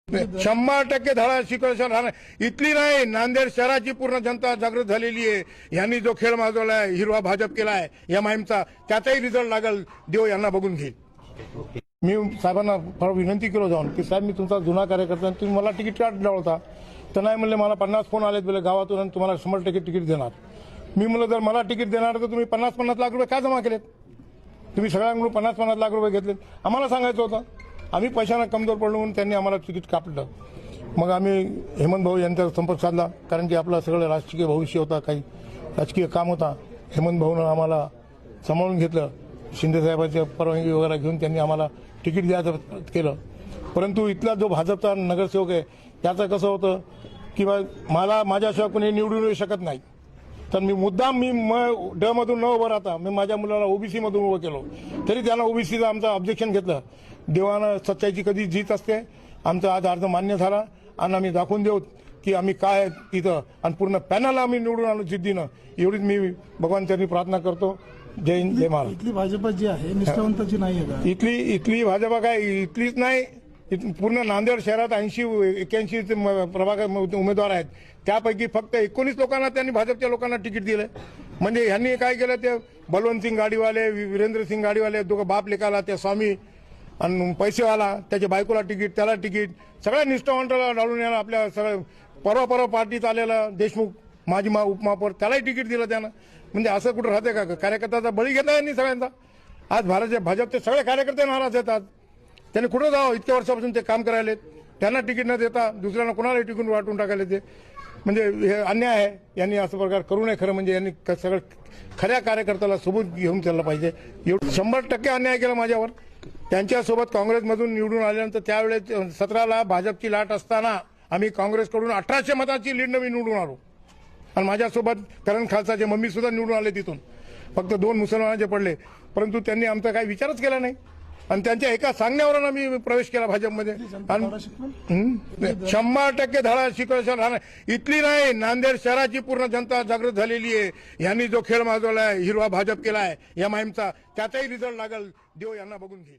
100% धडा शिकवण्याचा राहणार इथली नाही, नांदेड शहराची पूर्ण जनता जागृत झालेली आहे। यांनी जो खेळ माजवलाय, हिरवा भाजप केलाय एमआयएमचा, त्याचाही रिझल्ट लागल, देव यांना बघून घेईल। मी साहेबांना फार विनंती केलो जाऊन की साहेब, मी तुमचा जुना कार्यकर्ता, तुम्ही मला तिकीट का दिला होता? तर नाही म्हणले, मला 50 फोन आलेत बोले गावातून आणि तुम्हाला 100% तिकीट देणार। मी म्हणलं, जर मला तिकीट देणार तर तुम्ही 50-50 लाख रुपये का जमा केलेत? तुम्ही सगळ्यांकडून 50-50 लाख रुपये घेतलेत, आम्हाला सांगायचं होतं। आम्ही पैशांना कमजोर पडलो म्हणून त्यांनी आम्हाला तिकीट कापलं। मग आम्ही हेमंत भाऊ यांचा संपर्क साधला, कारण की आपलं सगळं राजकीय भविष्य होता, काही राजकीय काम होता। हेमंत भाऊनं आम्हाला सांभाळून घेतलं, शिंदे साहेबांच्या परवानगी वगैरे घेऊन त्यांनी आम्हाला तिकीट द्यायचं केलं। परंतु इथला जो भाजपचा नगरसेवक आहे त्याचं कसं होतं की मला माझ्याशिवाय कोणी निवडून येऊ शकत नाही, तर मी मुद्दाम ड मधून न उभं राहता मी माझ्या मुलाला ओबीसी मधून उभं केलो, तरी त्यानं ओबीसीचं आमचं ऑब्जेक्शन घेतलं। देवानं सच्चाईची कधी जीत असते, आमचा आज अर्ज मान्य झाला आणि आम्ही दाखवून देऊ की आम्ही काय तिथं, आणि पूर्ण पॅनल आम्ही निवडून आलो जिद्दीनं। एवढीच मी भगवंतांनी प्रार्थना करतो। जय हिंद, जय महाराज। इथली भाजपा जी आहे निष्ठावंताची नाही आहे का? इथली भाजपा काय इथलीच नाही, पूर्ण नांदेड शहरात 80-81 प्रभाग उमेदवार आहेत, त्यापैकी फक्त 19 लोकांना त्यांनी भाजपच्या लोकांना तिकीट दिलं। म्हणजे ह्यांनी काय केलं, ते बलवंत सिंग गाडीवाले, वीरेंद्र सिंग गाडीवाले, दोघं बाप लेकाला, त्या स्वामी आणि पैसेवाला, त्याच्या बायकोला तिकीट, त्याला तिकीट, सगळ्या निष्ठावंताला डाळून याला आपल्या सगळं परवा पार्टीत आलेला देशमुख माजी उपमहापौर, त्यालाही तिकीट दिलं त्यानं। म्हणजे असं कुठं राहते का? कार्यकर्त्याचा बळी घेतला यांनी सगळ्यांचा। आज भाजपचे सगळे कार्यकर्ते नाराज आहेत। आज त्यांनी कुठं जावं? इतक्या वर्षापासून ते काम करायला, त्यांना तिकीट न देता दुसऱ्यांना कोणालाही तिकीट वाटून टाकायला, ते म्हणजे हे अन्याय आहे। यांनी असं प्रकार करू नये। खरं म्हणजे यांनी सगळं खऱ्या कार्यकर्त्याला सोबत घेऊन चाललं पाहिजे। 100% अन्याय केला माझ्यावर। त्यांच्यासोबत काँग्रेसमधून निवडून आल्यानंतर त्यावेळेस 17ला भाजपची लाट असताना आम्ही काँग्रेसकडून 1800 मताची लीडनं मी निवडून आलो, आणि माझ्यासोबत करण खालसाचे मम्मी सुद्धा निवडून आले तिथून, फक्त 2 मुसलमानाचे पडले। परंतु त्यांनी आमचा काही विचारच केला नाही, आणि त्यांच्या एका सांगण्यावरून आम्ही प्रवेश केला भाजपमध्ये। 100% धडा शिकवण्याचा राहणार इथली नाही, नांदेड शहराची पूर्ण जनता जागृत झालेली आहे। यांनी जो खेळ माजवलाय, हिरवा भाजप केलाय एमआयएमचा, त्याचाही रिझल्ट लागल, देव यांना बघून घेईल।